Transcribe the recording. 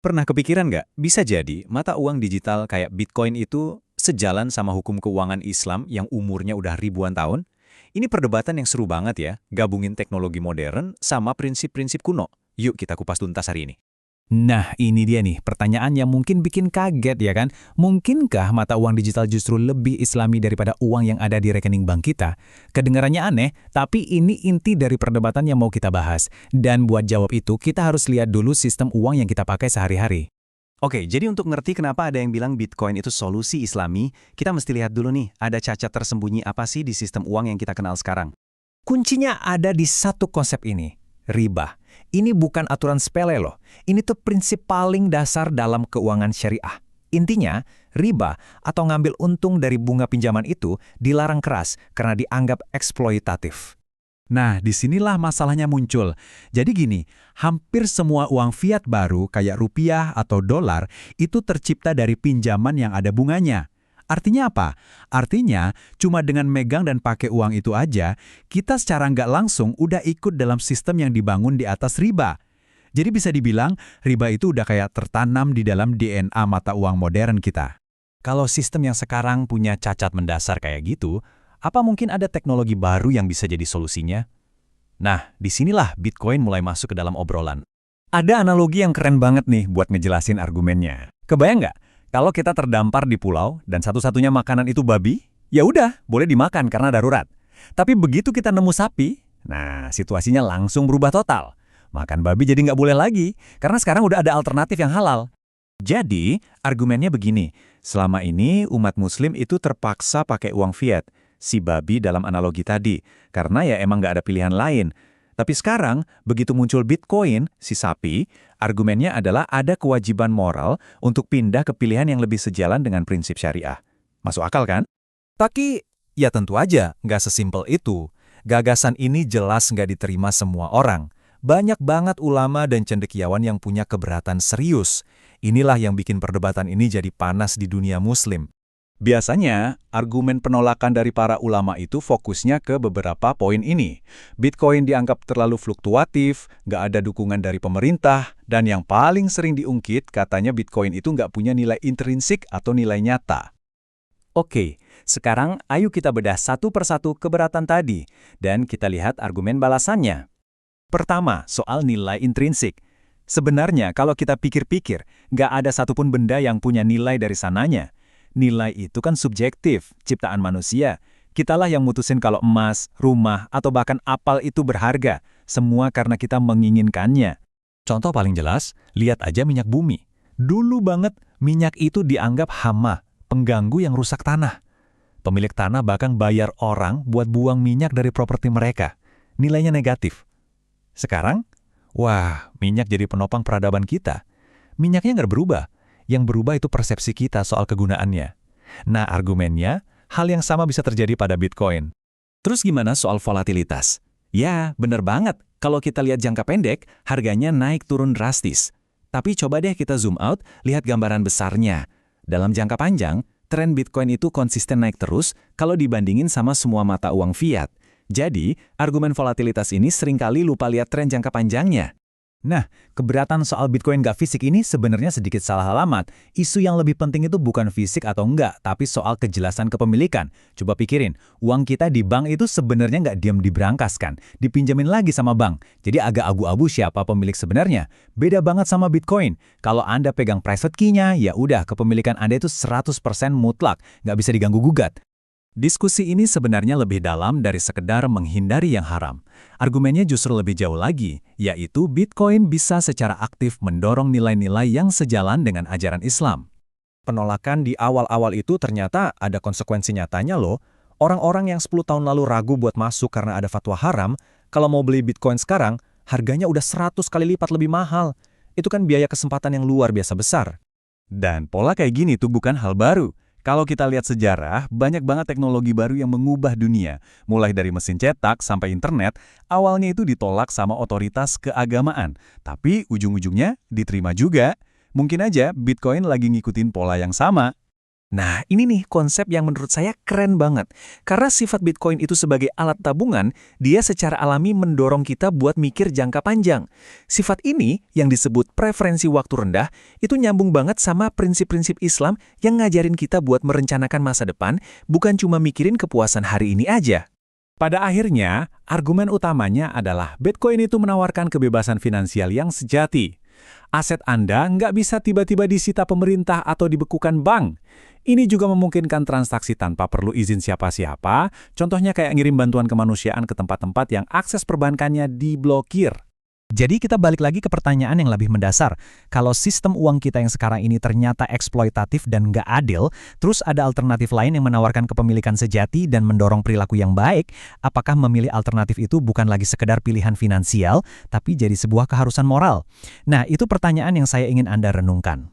Pernah kepikiran nggak, bisa jadi mata uang digital kayak Bitcoin itu sejalan sama hukum keuangan Islam yang umurnya udah ribuan tahun? Ini perdebatan yang seru banget ya, gabungin teknologi modern sama prinsip-prinsip kuno. Yuk kita kupas tuntas hari ini. Nah, ini dia nih, pertanyaan yang mungkin bikin kaget ya kan? Mungkinkah mata uang digital justru lebih islami daripada uang yang ada di rekening bank kita? Kedengarannya aneh, tapi ini inti dari perdebatan yang mau kita bahas. Dan buat jawab itu, kita harus lihat dulu sistem uang yang kita pakai sehari-hari. Oke, jadi untuk ngerti kenapa ada yang bilang Bitcoin itu solusi Islami, kita mesti lihat dulu nih, ada cacat tersembunyi apa sih di sistem uang yang kita kenal sekarang? Kuncinya ada di satu konsep ini, riba. Ini bukan aturan sepele loh. Ini tuh prinsip paling dasar dalam keuangan syariah. Intinya, riba atau ngambil untung dari bunga pinjaman itu dilarang keras karena dianggap eksploitatif. Nah, disinilah masalahnya muncul. Jadi gini, hampir semua uang fiat baru kayak rupiah atau dolar itu tercipta dari pinjaman yang ada bunganya. Artinya apa? Artinya, cuma dengan megang dan pakai uang itu aja, kita secara nggak langsung udah ikut dalam sistem yang dibangun di atas riba. Jadi bisa dibilang, riba itu udah kayak tertanam di dalam DNA mata uang modern kita. Kalau sistem yang sekarang punya cacat mendasar kayak gitu, apa mungkin ada teknologi baru yang bisa jadi solusinya? Nah, disinilah Bitcoin mulai masuk ke dalam obrolan. Ada analogi yang keren banget nih buat ngejelasin argumennya. Kebayang nggak? Kalau kita terdampar di pulau dan satu-satunya makanan itu babi, ya udah, boleh dimakan karena darurat. Tapi begitu kita nemu sapi, nah situasinya langsung berubah total. Makan babi jadi nggak boleh lagi, karena sekarang udah ada alternatif yang halal. Jadi, argumennya begini, selama ini umat muslim itu terpaksa pakai uang fiat, si babi dalam analogi tadi, karena ya emang nggak ada pilihan lain. Tapi sekarang, begitu muncul Bitcoin, si sapi, argumennya adalah ada kewajiban moral untuk pindah ke pilihan yang lebih sejalan dengan prinsip syariah. Masuk akal kan? Tapi, ya tentu aja, nggak sesimpel itu. Gagasan ini jelas nggak diterima semua orang. Banyak banget ulama dan cendekiawan yang punya keberatan serius. Inilah yang bikin perdebatan ini jadi panas di dunia muslim. Biasanya, argumen penolakan dari para ulama itu fokusnya ke beberapa poin ini. Bitcoin dianggap terlalu fluktuatif, nggak ada dukungan dari pemerintah, dan yang paling sering diungkit katanya Bitcoin itu nggak punya nilai intrinsik atau nilai nyata. Oke, sekarang ayo kita bedah satu persatu keberatan tadi, dan kita lihat argumen balasannya. Pertama, soal nilai intrinsik. Sebenarnya kalau kita pikir-pikir, nggak ada satupun benda yang punya nilai dari sananya. Nilai itu kan subjektif, ciptaan manusia. Kitalah yang mutusin kalau emas, rumah, atau bahkan apel itu berharga. Semua karena kita menginginkannya. Contoh paling jelas, lihat aja minyak bumi. Dulu banget, minyak itu dianggap hama, pengganggu yang rusak tanah. Pemilik tanah bahkan bayar orang buat buang minyak dari properti mereka. Nilainya negatif. Sekarang, wah, minyak jadi penopang peradaban kita. Minyaknya nggak berubah. Yang berubah itu persepsi kita soal kegunaannya. Nah, argumennya, hal yang sama bisa terjadi pada Bitcoin. Terus gimana soal volatilitas? Ya, bener banget. Kalau kita lihat jangka pendek, harganya naik turun drastis. Tapi coba deh kita zoom out, lihat gambaran besarnya. Dalam jangka panjang, tren Bitcoin itu konsisten naik terus kalau dibandingin sama semua mata uang fiat. Jadi, argumen volatilitas ini seringkali lupa lihat tren jangka panjangnya. Nah, keberatan soal Bitcoin nggak fisik ini sebenarnya sedikit salah alamat. Isu yang lebih penting itu bukan fisik atau enggak, tapi soal kejelasan kepemilikan. Coba pikirin, uang kita di bank itu sebenarnya nggak diam diberangkaskan, dipinjemin lagi sama bank. Jadi agak abu-abu siapa pemilik sebenarnya. Beda banget sama Bitcoin. Kalau Anda pegang private key-nya, ya udah kepemilikan Anda itu 100% mutlak, nggak bisa diganggu-gugat. Diskusi ini sebenarnya lebih dalam dari sekedar menghindari yang haram. Argumennya justru lebih jauh lagi, yaitu Bitcoin bisa secara aktif mendorong nilai-nilai yang sejalan dengan ajaran Islam. Penolakan di awal-awal itu ternyata ada konsekuensi nyatanya loh. Orang-orang yang 10 tahun lalu ragu buat masuk karena ada fatwa haram, kalau mau beli Bitcoin sekarang, harganya udah 100 kali lipat lebih mahal. Itu kan biaya kesempatan yang luar biasa besar. Dan pola kayak gini tuh bukan hal baru. Kalau kita lihat sejarah, banyak banget teknologi baru yang mengubah dunia. Mulai dari mesin cetak sampai internet, awalnya itu ditolak sama otoritas keagamaan. Tapi ujung-ujungnya diterima juga. Mungkin aja Bitcoin lagi ngikutin pola yang sama. Nah, ini nih konsep yang menurut saya keren banget. Karena sifat Bitcoin itu sebagai alat tabungan, dia secara alami mendorong kita buat mikir jangka panjang. Sifat ini, yang disebut preferensi waktu rendah, itu nyambung banget sama prinsip-prinsip Islam yang ngajarin kita buat merencanakan masa depan, bukan cuma mikirin kepuasan hari ini aja. Pada akhirnya, argumen utamanya adalah Bitcoin itu menawarkan kebebasan finansial yang sejati. Aset Anda nggak bisa tiba-tiba disita pemerintah atau dibekukan bank. Ini juga memungkinkan transaksi tanpa perlu izin siapa-siapa, contohnya kayak ngirim bantuan kemanusiaan ke tempat-tempat yang akses perbankannya diblokir. Jadi kita balik lagi ke pertanyaan yang lebih mendasar. Kalau sistem uang kita yang sekarang ini ternyata eksploitatif dan nggak adil, terus ada alternatif lain yang menawarkan kepemilikan sejati dan mendorong perilaku yang baik, apakah memilih alternatif itu bukan lagi sekedar pilihan finansial, tapi jadi sebuah keharusan moral? Nah, itu pertanyaan yang saya ingin Anda renungkan.